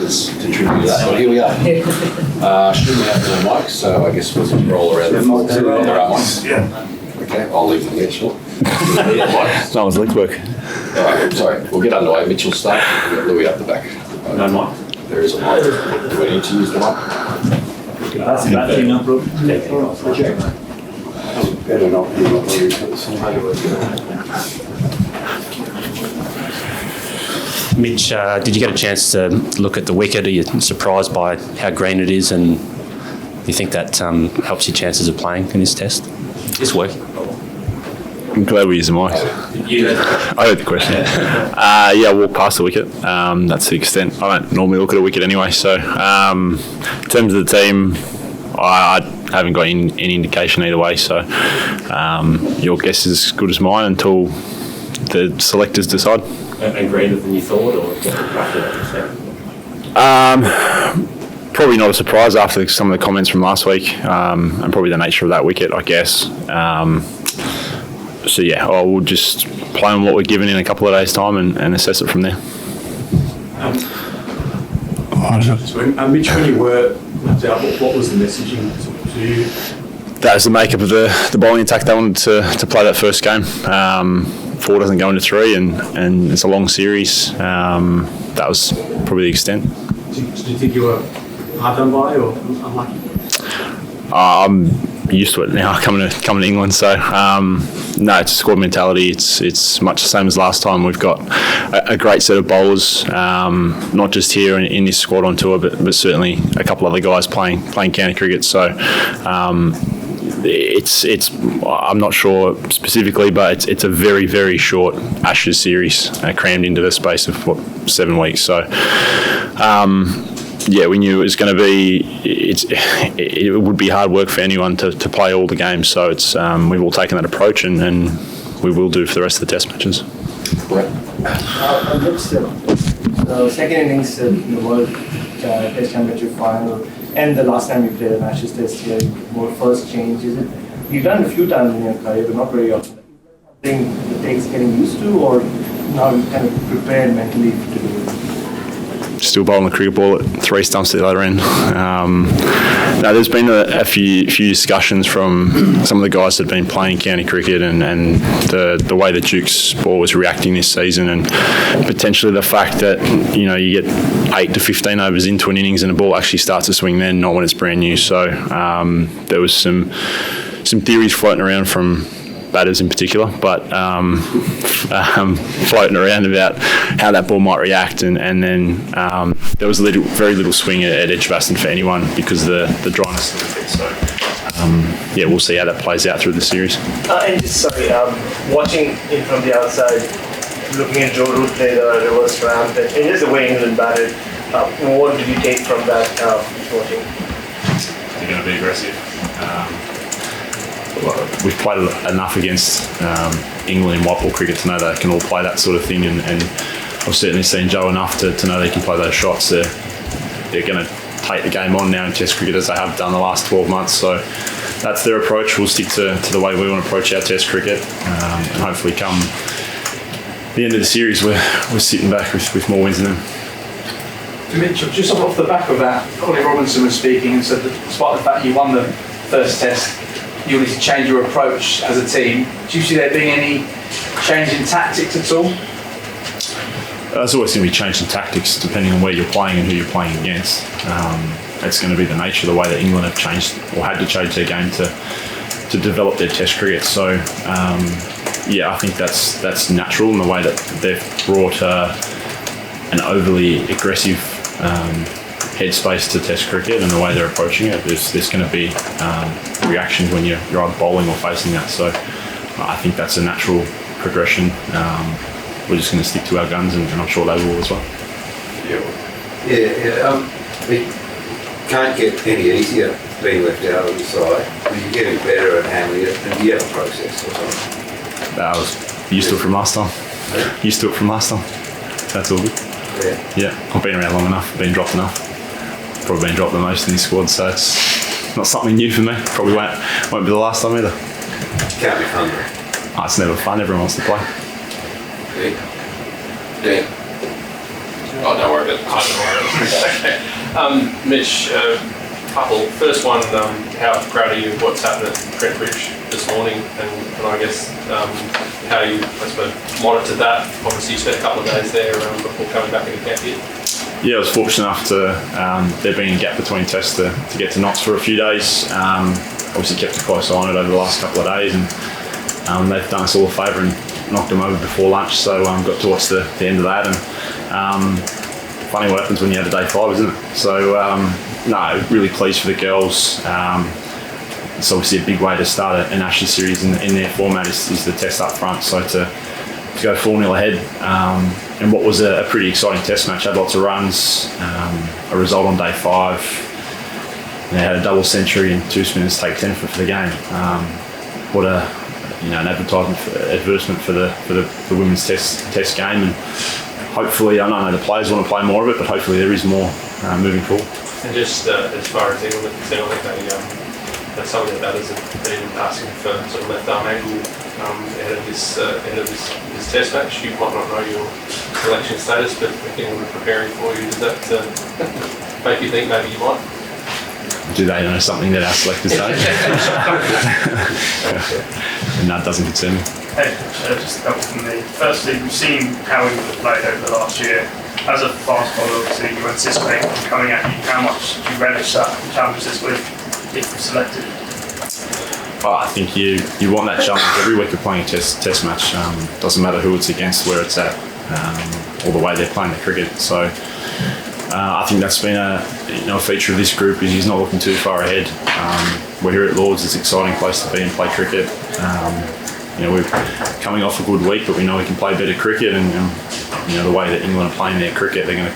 that's contributed to that. But here we are. Shouldn't we have no mics, so I guess we'll just roll around the floor. There are mics? Yeah. Okay, I'll leave them here, sure. No one's legs work. All right, sorry, we'll get underway. Mitchell Starc, we've got Louis up the back. No mic. There is a mic. Do we need to use the mic? That's about thing up, bro. Better not. Mitch, did you get a chance to look at the wicket? Are you surprised by how green it is, and you think that helps your chances of playing in this test? This week? I'm glad we use the mic. I heard the question. Yeah, walk past the wicket. That's the extent. I don't normally look at a wicket anyway. So, in terms of the team, I haven't got any indication either way. So, your guess is as good as mine until the selectors decide. And greener than you thought, or roughly what you said? Probably not a surprise after some of the comments from last week, and probably the nature of that wicket, I guess. So yeah, we'll just play on what we're given in a couple of days' time and assess it from there. Mitch, when you were left out, what was the messaging to you? That was the makeup of the bowling attack. They wanted to play that first game. 4 doesn't go into 3, and it's a long series. That was probably the extent. Do you think you were hard done by or unlucky? I'm used to it now coming to England, so no, it's a squad mentality. It's much the same as last time. We've got a great set of bowlers, not just here in this squad on tour, but certainly a couple other guys playing county cricket. So it's I'm not sure specifically, but it's a very, very short Ashes series crammed into the space of 7 weeks. So yeah, we knew it was going to be. It would be hard work for anyone to play all the games. So it's we've all taken that approach, and we will do for the rest of the Test matches. Second innings in the World Test Championship final, and the last time you played an Ashes Test here, more first change, is it? You've done it a few times in your career, but not very often. Something it takes getting used to, or now you kind of prepared mentally to do it? Still bowling the cricket ball at 3 stumps at the other end. No, there's been a few discussions from some of the guys that have been playing county cricket and the way that Duke's ball was reacting this season, and potentially the fact that you get 8 to 15 overs into an innings and the ball actually starts to swing then, not when it's brand new. So there was some theories floating around from batters in particular, but floating around about how that ball might react, and then there was very little swing at Edgbaston for anyone because of the dryness of the pitch. So yeah, we'll see how that plays out through the series. And just watching it from the outside, looking at Joe Root play the reverse ramp, and just the way England batted, what did you take from that watching? They're going to be aggressive. We've played enough against England in white ball cricket to know they can all play that sort of thing, and I've certainly seen Joe enough to know they can play those shots. They're going to take the game on now in Test cricket as they have done the last 12 months. So that's their approach. We'll stick to the way we want to approach our Test cricket, and hopefully come the end of the series we're sitting back with more wins than them. Mitchell, just off the back of that, Ollie Robinson was speaking and said that despite the fact you won the first Test, you need to change your approach as a team. Do you see there being any change in tactics at all? There's always going to be change in tactics depending on where you're playing and who you're playing against. It's going to be the nature of the way that England have changed or had to change their game to develop their Test cricket. So yeah, I think that's natural in the way that they've brought an overly aggressive headspace to Test cricket and the way they're approaching it. There's going to be reactions when you're either bowling or facing that. So I think that's a natural progression. We're just going to stick to our guns, and I'm sure they will as well. It can't get any easier being left out of the side. You're getting better at handling it, and you have a process or something. I was used to it from last time. That's all good. Yeah, I've been around long enough, been dropped enough. Probably been dropped the most in this squad, so it's not something new for me. Probably won't be the last time either. Can't be fun though. Oh, it's never fun, everyone wants to play. Dan. Oh, don't worry about it. Mitch, couple. First one, how proud are you of what's happened at Trent Bridge this morning, and I guess how you, I suppose, monitored that? Obviously, you spent a couple of days there before coming back into camp here. Yeah, I was fortunate enough to there being a gap between tests to get to Knox for a few days. Obviously, kept a close eye on it over the last couple of days, and they've done us all a favour and knocked them over before lunch. So got to watch the end of that, and funny what happens when you have a day 5, isn't it? So no, really pleased for the girls. It's obviously a big way to start an Ashes series in their format is the test up front. So to go 4-0 ahead, and what was a pretty exciting test match, had lots of runs, a result on day 5. They had a double century and 2 spinners take 10 for the game. What an advertisement for the women's test game, and hopefully, I know the players want to play more of it, but hopefully there is more moving forward. And just as far as England is concerned, I think that's something that others have been asking for, sort of left arm angle ahead of this test match. You might not know your selection status, but England are preparing for you. Does that make you think maybe you might? Do they know something that our selectors don't? And that doesn't concern me. Hey, just a couple from me. Firstly, we've seen how England have played over the last year. As a fast bowler, obviously, you anticipate coming at you. How much do you relish that challenge this week if you're selected? Oh, I think you want that challenge every week of playing a test match. Doesn't matter who it's against, where it's at, or the way they're playing the cricket. So I think that's been a feature of this group is he's not looking too far ahead. We're here at Lords, it's an exciting place to be and play cricket. We're coming off a good week, but we know we can play better cricket, and the way that England are playing their cricket, they're going to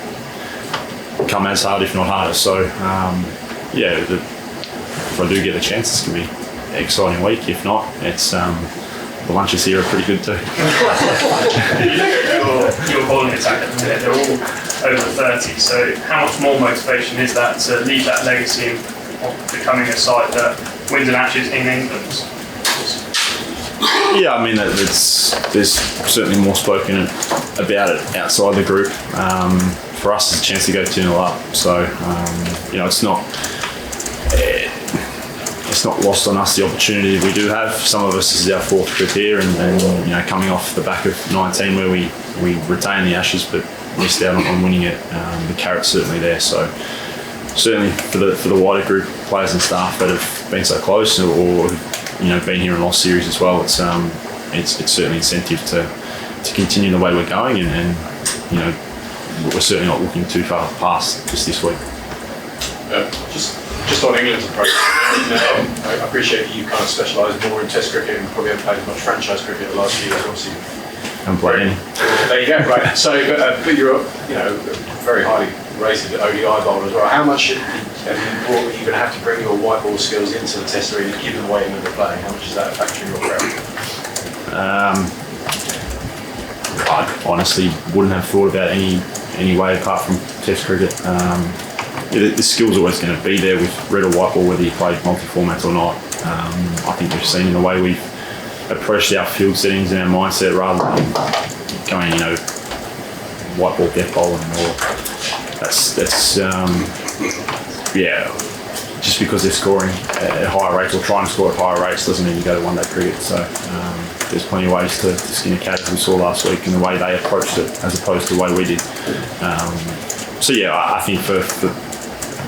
come as hard, if not harder. So if I do get the chance, it's going to be an exciting week. If not, it's the lunches here are pretty good too. Your bowling attack at the minute, they're all over 30, so how much more motivation is that to leave that legacy of becoming a side that wins and Ashes in England? Yeah, I mean, there's certainly more spoken about it outside the group. For us, it's a chance to go 2-0 up. So, it's not lost on us the opportunity we do have. Some of us, this is our 4th trip here, and coming off the back of 19 where we retained the Ashes but missed out on winning it. The carrot's certainly there. So, certainly for the wider group, players and staff that have been so close or been here in lost series as well, it's certainly incentive to continue the way we're going, and we're certainly not looking too far past just this week. Just on England's approach, I appreciate that you kind of specialise more in Test cricket and probably haven't played as much franchise cricket the last few years, obviously. I'm playing. There you go, right. So, but you're very highly rated ODI bowler as well. How much have you brought? Are you going to have to bring your white ball skills into the Test arena, given the way England are playing? How much is that a factor in your prep? I honestly wouldn't have thought about any way apart from Test cricket. The skill's always going to be there with red or white ball, whether you play multi-format or not. I think we've seen in the way we've approached our field settings and our mindset rather than going, white ball, death bowl, and all. That's just because they're scoring at higher rates or trying to score at higher rates doesn't mean you go to one-day cricket. So there's plenty of ways to skin a cat, as we saw last week, and the way they approached it as opposed to the way we did. I think for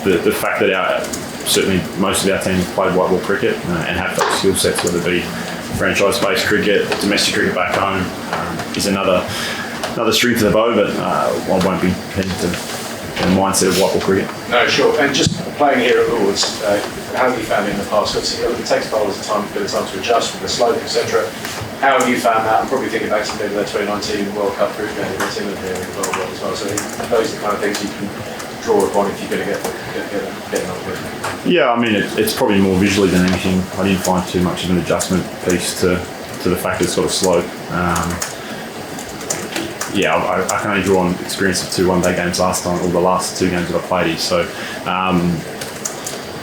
the fact that certainly most of our team played white ball cricket and have those skill sets, whether it be franchise-based cricket, domestic cricket back home, is another string to the bow, but I won't be heading to the mindset of white ball cricket. No, sure. And just playing here at Lords, how have you found it in the past? Obviously, it takes bowlers a bit of time to adjust with the slope, etc. How have you found that? I'm probably thinking back to maybe the 2019 World Cup group game against England here in World as well. So those are the kind of things you can draw upon if you're going to get another win. Yeah, I mean, it's probably more visually than anything. I didn't find too much of an adjustment piece to the fact that it's got a slope. I can only draw on experience of 2 one-day games last time, or the last 2 games that I played here. So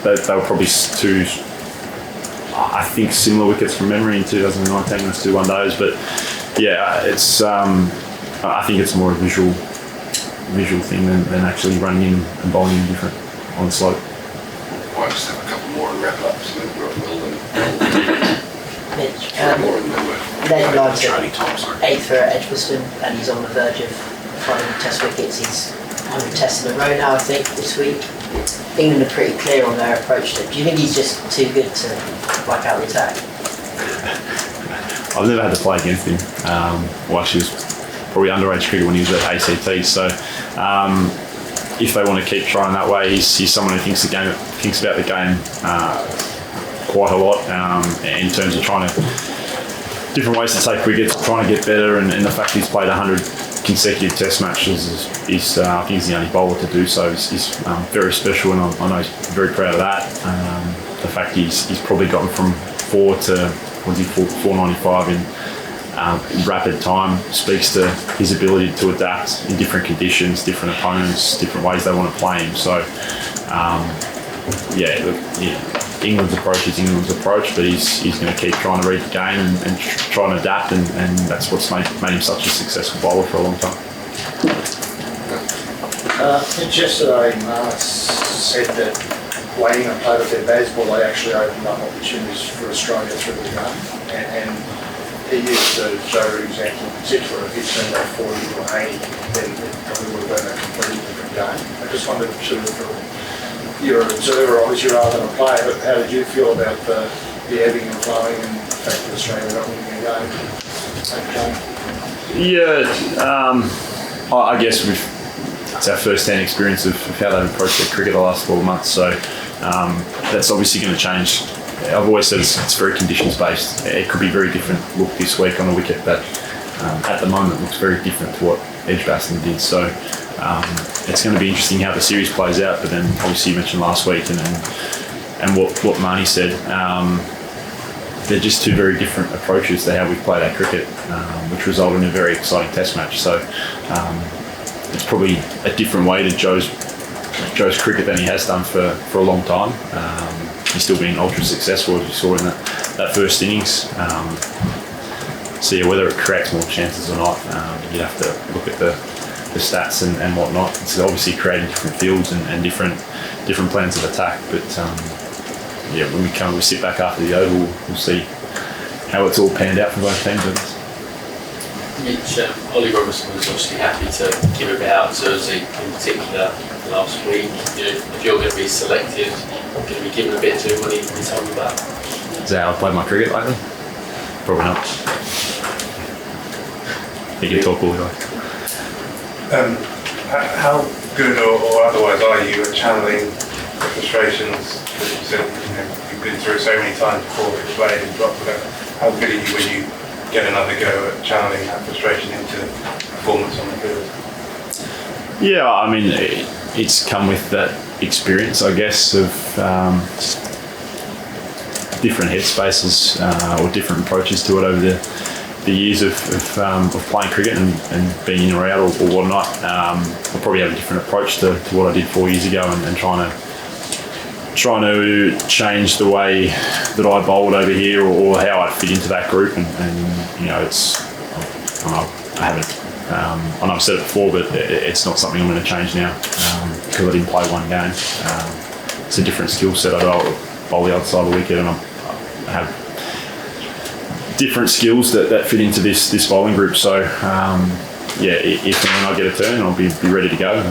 they were probably 2, I think, similar wickets from memory in 2019, those 2 one-days. But yeah, it's I think it's more a visual visual thing than actually running in and bowling in different on the slope. Might just have a couple more and wrap up. So we're at Melbourne. Mitch, More in the Nate Lyons training time, sorry. 8th for Edgbaston, and he's on the verge of finding test wickets. He's 100 tests in a row now, I think, this week. England are pretty clear on their approach to it. Do you think he's just too good to whack out the attack? I've never had to play against him. Well, she was probably underage cricket when he was at ACT. So if they want to keep trying that way, he's someone who thinks about the game quite a lot in terms of trying to different ways to take wickets, trying to get better, and the fact he's played 100 consecutive Test matches is I think he's the only bowler to do so. He's very special, and I know he's very proud of that. The fact he's probably gotten from 4 to 495 in rapid time speaks to his ability to adapt in different conditions, different opponents, different ways they want to play him. So England's approach is England's approach, but he's going to keep trying to read the game and try and adapt, and that's what's made him such a successful bowler for a long time. Yesterday, Mark said that when England played with their baseball, they actually opened up opportunities for Australia through the game, and he used the Joe Root example in particular. If he'd turned that 40 or 80, then it probably would have been a completely different game. I just wondered, you're an observer, obviously, rather than a player, but how did you feel about the ebbing and flowing and the fact that Australia not winning a game? I guess it's our first-hand experience of how they've approached their cricket the last 12 months, so that's obviously going to change. I've always said it's very conditions-based. It could be very different look this week on the wicket, but at the moment it looks very different to what Edgbaston did. So it's going to be interesting how the series plays out. But then obviously you mentioned last week and what Marnie said. They're just two very different approaches to how we've played our cricket, which resulted in a very exciting Test match. So it's probably a different way to Joe's cricket than he has done for a long time. He's still been ultra successful, as you saw in that first innings. So yeah, whether it creates more chances or not, you'd have to look at the stats and whatnot. It's obviously creating different fields and different plans of attack. But when we sit back after the Oval, we'll see how it's all panned out for both teams. Mitch, Ollie Robinson was obviously happy to give a bit out to Zersey in particular last week. If you're going to be selected, going to be given a bit to him when he told you that. Is that how I played my cricket lately? Probably not. He can talk all the way. How good or otherwise are you at channeling the frustrations that you said you've been through so many times before you played and dropped whatever? How good are you when you get another go at channeling that frustration into performance on the field? Yeah, I mean, it's come with that experience, I guess, of different headspaces or different approaches to it over the years of playing cricket and being in or out or whatnot. I'll probably have a different approach to what I did 4 years ago and trying to change the way that I bowled over here or how I fit into that group. And I haven't. I know I've said it before, but it's not something I'm going to change now because I didn't play one game. It's a different skill set. I bowl the other side of the wicket, and I have different skills that fit into this bowling group. So if and when I get a turn, I'll be ready to go.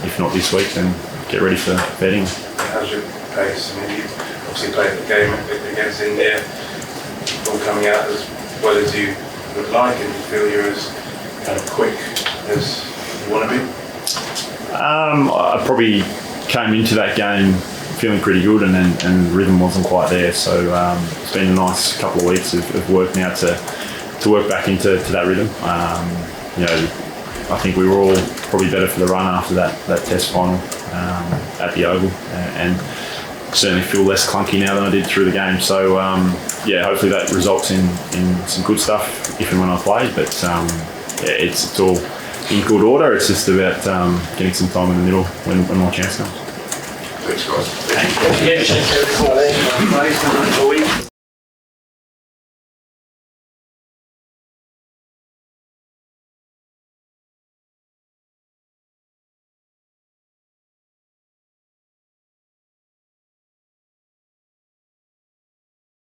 If not this week, then get ready for betting. How's your pace? I mean, you obviously played the game against India, all coming out as well as you would like, and you feel you're as kind of quick as you want to be? I probably came into that game feeling pretty good, and the rhythm wasn't quite there. So it's been a nice couple of weeks of work now to work back into that rhythm. I think we were all probably better for the run after that Test final at the Oval, and certainly feel less clunky now than I did through the game. So hopefully that results in some good stuff if and when I play. But it's all in good order. It's just about getting some time in the middle when my chance comes. Thanks, guys. Thank you.